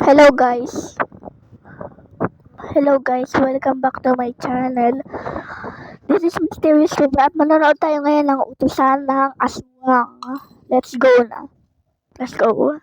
Hello guys. Hello guys, welcome back to my channel. This is Mysterious River at manonood tayo ngayon ng utusan ng aswang. Let's go na. Let's go.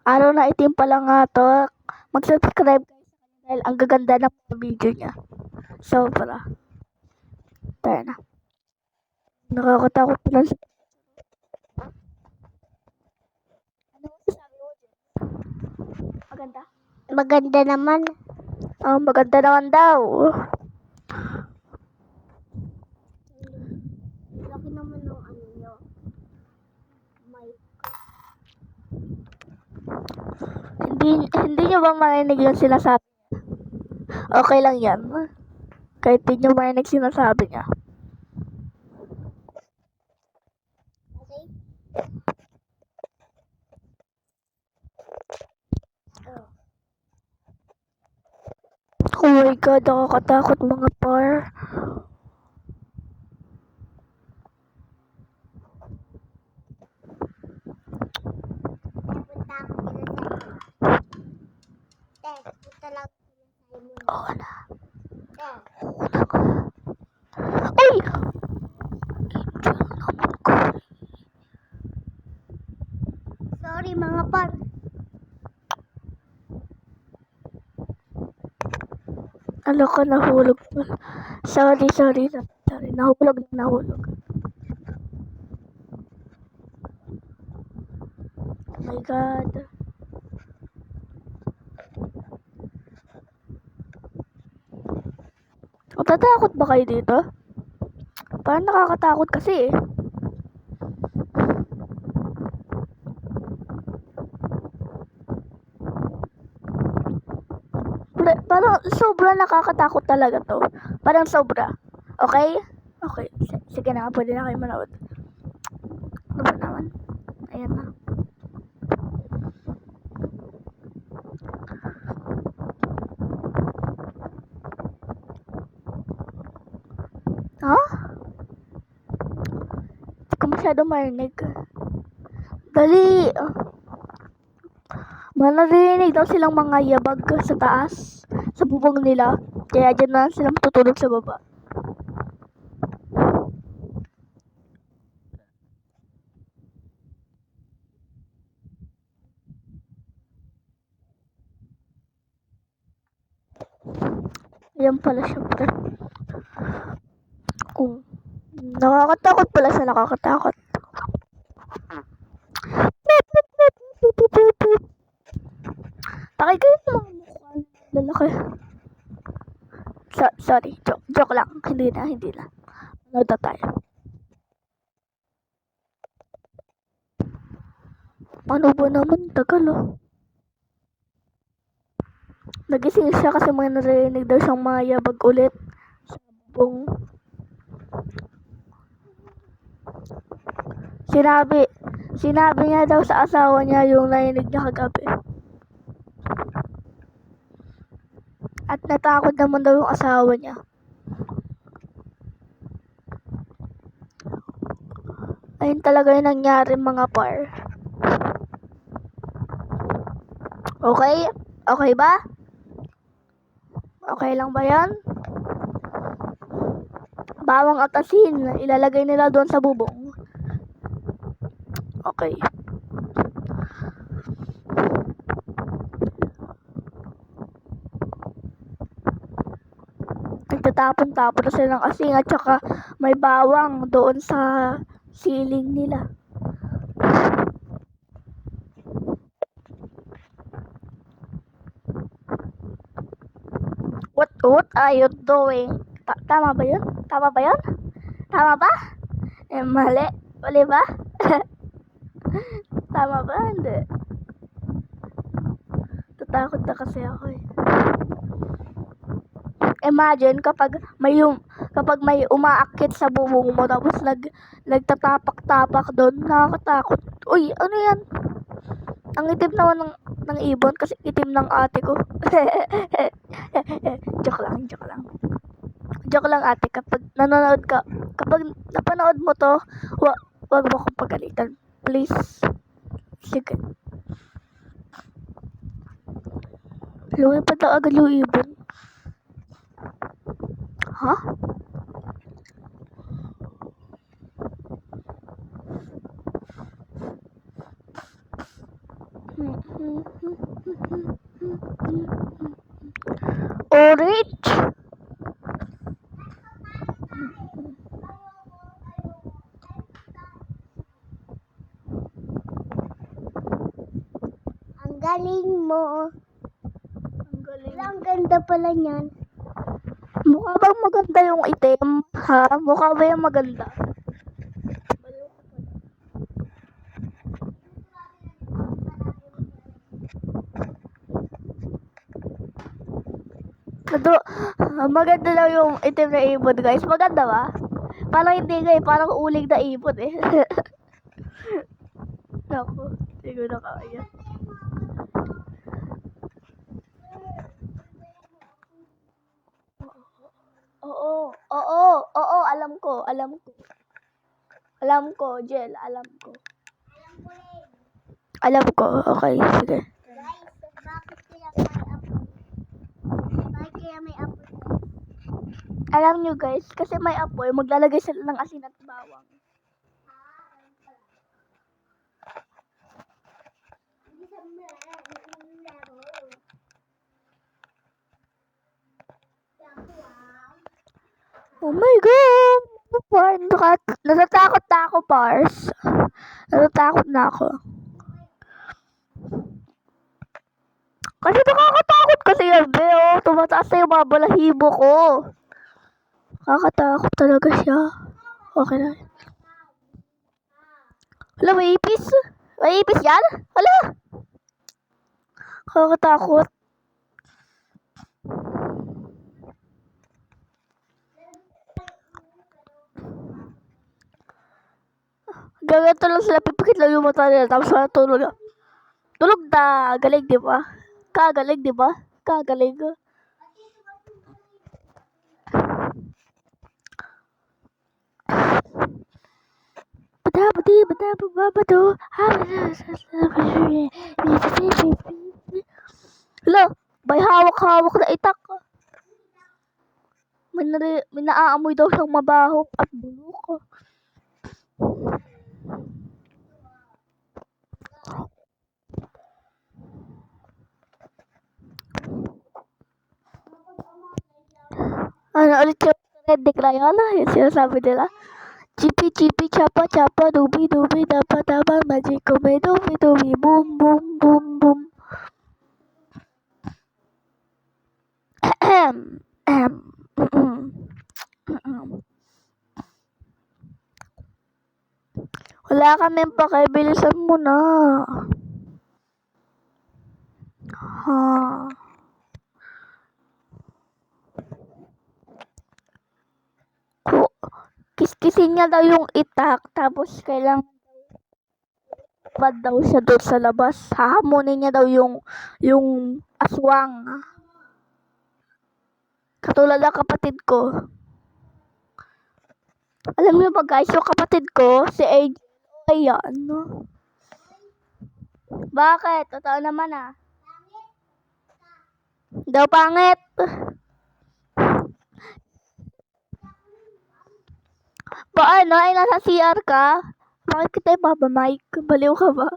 Araw na itim pa lang nga to. Mag-subscribe guys dahil ang gaganda ng video niya. Sobra. Tayo na. Nakakatakot pa lang. Ano sasabi mo dyan? Maganda? Maganda naman. Oh, maganda naman daw. Laki naman ng ano nyo. Mic. Hindi nyo ba marinig yung sinasabi niya? Okay lang yan. Kahit di nyo marinig sinasabi niya. Okay? Oh my god, nakakatakot mga par. Punta ako punta lang Oo na. Te. Ay! Sorry mga par. Ano ka, nahulog pa. Sorry. Nahulog. Oh my god. Matatakot ba kayo dito? Parang nakakatakot kasi eh. Parang sobra nakakatakot talaga to. Parang sobra. Okay? Okay. Sige na, pwede na kayo manood. Ano ba naman? Ayan na. Ha? Hindi ko masyado marinig. Dali! Manarinig daw silang mga yabag sa taas, sa bubong nila. Kaya dyan na silang tutulog sa baba. Ayan pala syempre. Nakakatakot pala siya, nakakatakot. Takay kayo mga mukha ng lalaki. Sorry, joke lang. Hindi na. Manood na tayo. Ano ba naman? Tagal oh. Nagising siya kasi may narinig daw siyang mga yabag ulit sa bubong. Sinabi niya daw sa asawa niya yung narinig niya kagabi. At natakot naman daw yung asawa niya. Ayun talaga yung nangyari mga par. Okay? Okay ba? Okay lang ba yan? Bawang at asin, ilalagay nila doon sa bubong. Okay. Nagtatapon-tapon na sila ng asin at saka may bawang doon sa ceiling nila. What are you doing? Tama ba yun? Tama ba? Mali. Mali ba? Tama ba? Hindi. Tatakot na kasi ako eh. Imagine kapag may umaakit sa bubong mo tapos nagtatapak-tapak doon, nakakatakot. Uy, ano yan? Ang itim naman ng ibon kasi itim ng ate ko. Joke lang ate, kapag napanood mo to, wag mo akong pagalitan. Please. Sige. Lumipad daw agad yung ibon. Ha? Orange? Ang galing mo. Ang galing. Ang ganda pala niyan. Mukha bang maganda yung itim? Ha? Mukha ba yung maganda? Maganda daw yung itim na ibon, guys. Maganda ba? Parang hindi nga eh. Parang uling na ibon eh. Naku, hindi ko na kaya. Oo, alam ko, Jel, alam ko. Alam ko, okay, sige. Guys, bakit kaya may apoy? Bakit kaya may apoy? Alam nyo guys, kasi may apoy, maglalagay sila ng asin at bawang. Oh my God! Natatakot na ako, Pars. Natatakot na ako. Kasi nakakatakot kasi yan, Beo. Tumataas na yung mga balahibo ko. Nakakatakot talaga siya. Okay na. Hala, may ipis. May ipis yan? Hala. Nakakatakot. Ganito lang sila, pipikit lang yung mata nila, tapos matulog. Tulog na. Galing, di ba? Kagaling, di ba? Kagaling. Hala, may hawak-hawak na itak. May naaamoy daw siyang mabaho at bulok. Ano ulit yung red declaration? Yung sinasabi nila. Chippy, chippy, chapa, chapa, dubi, dubi, dapa, dapa, magic, may dubi, dubi, boom, boom, boom, boom. Wala kami pakibilisan mo na. Ha. Kiskisin niya daw yung itak, tapos kailangan bad daw siya doon sa labas. Hahamunin niya daw yung aswang. Katulad ng kapatid ko. Alam niyo ba guys, yung kapatid ko, si AJ, ayan. Bakit? Totoo naman ah. Daw pangit. Paano? Ay, nasa CR ka? Bakit kita ibabamike? Baliw ka ba?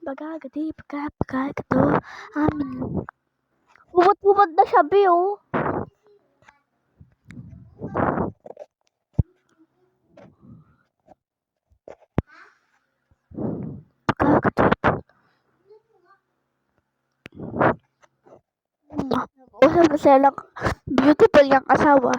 Bagagati, bagagato, amin. Hubot-hubot na siya, Bill. Usap na sila lang beautiful yung asawa.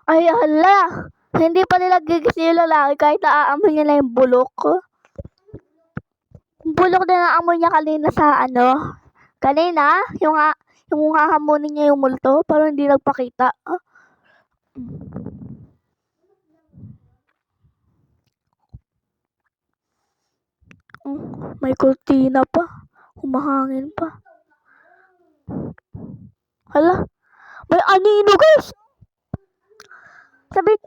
Ay, hala. Hindi pa nila gigising yung lalaki kahit naaamoy niya na yung bulok. Bulok na naamoy niya kanina sa ano. Kanina, yung Yung hahamunin niya yung multo, pero hindi nagpakita. May kurtina pa. Humahangin pa. Hala, may anino guys! Sabi,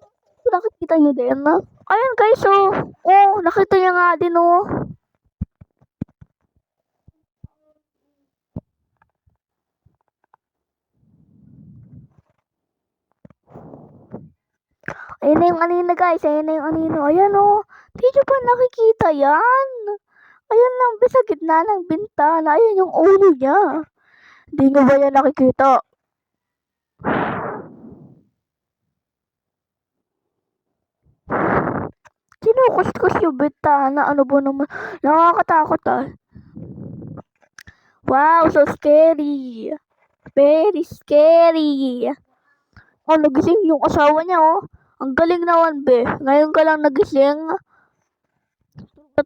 nakikita niyo din na? Ayan guys, oh. Oh, nakita niya nga din, oh. Ayan na yung anino guys, ayan na yung anino. Ayan, oh. Di nyo ba nakikita yan? Ayan lang, sa gitna ng bintana. Ayan yung ulo niya. Di nyo ba yan nakikita? Kinukuskus yung bintana. Ano ba naman? Nakakatakot ah. Wow, so scary. Very scary. Oh, nagising yung asawa niya, oh. Ang galing naman, be. Ngayon ka lang nagising.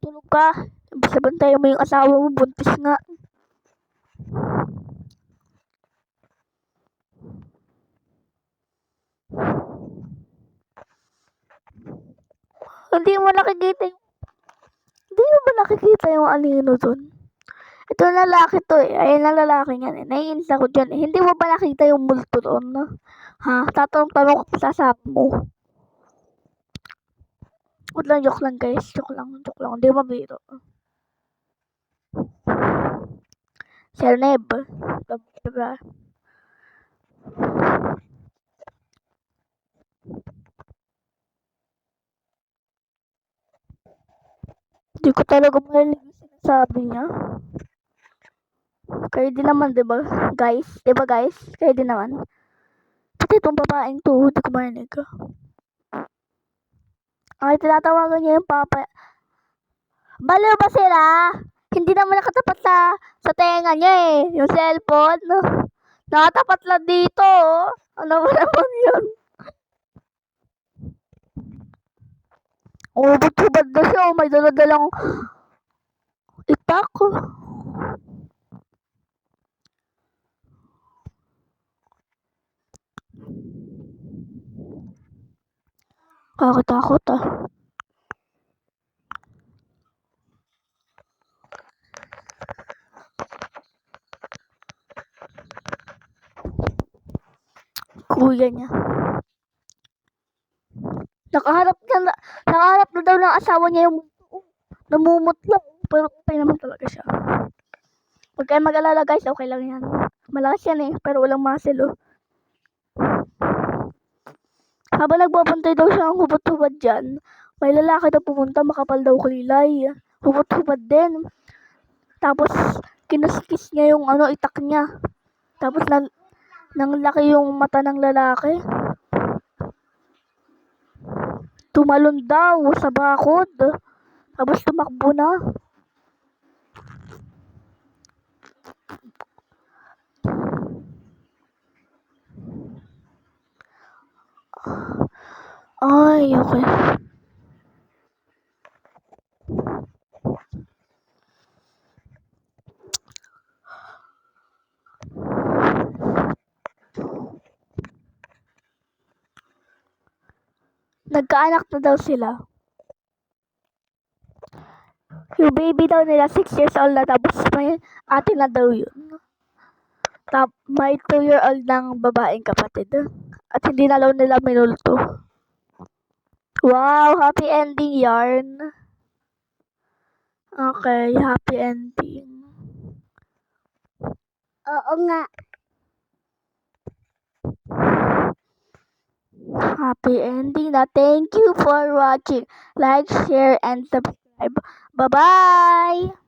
Tulog ka. Sabantayan mo yung asawa mo, buntis nga. Hindi mo ba nakikita yung anino dun? Ito lalaki to eh. Ayun na lalaki yan eh. Naiinis ako dyan eh. Hindi mo ba nakita yung multo doon? No? Ha? Tatanong ko sa sap mo. Huwag lang, joke lang guys. Joke lang. Hindi mabiro. Sir Neb. Diba? Hindi ko talaga marinig yung sinasabi niya. Kayo din naman, diba guys? Diba guys? Kayo din naman. Pati itong babaeng to, hindi ko marinig. Ay, tinatawagan niya yung papa. Baliw ba sila? Hindi naman nakatapat sa tenga niya eh. Yung cellphone. Nakatapat lang dito. Ano ba naman yun? Oh, ba't na siya? May daladalang itak. Kakatakot ah. Kuya niya. Nakaharap na daw ng asawa niya yung namumutla. Pero okay naman talaga siya. Huwag kayo mag-alala guys, okay lang yan. Malakas yan eh, pero walang muscle oh. Habang nagbabantay daw siya ng hubad-hubad dyan, may lalaki na pumunta, makapal daw kilay. Hubad-hubad din. Tapos, kinuskis niya yung itak niya. Tapos, nang laki yung mata ng lalaki. Tumalon daw sa bakod. Tapos, tumakbo na. Ay, okay. Nagkaanak na daw sila. Yung baby daw nila 6 years old na, tapos may ate na daw yun. May 2-year-old ng babaeng kapatid. At hindi na daw nila minulto. Wow, happy ending yarn. Okay, happy ending. Oo nga. Happy ending na. Thank you for watching. Like, share, and subscribe. Bye-bye!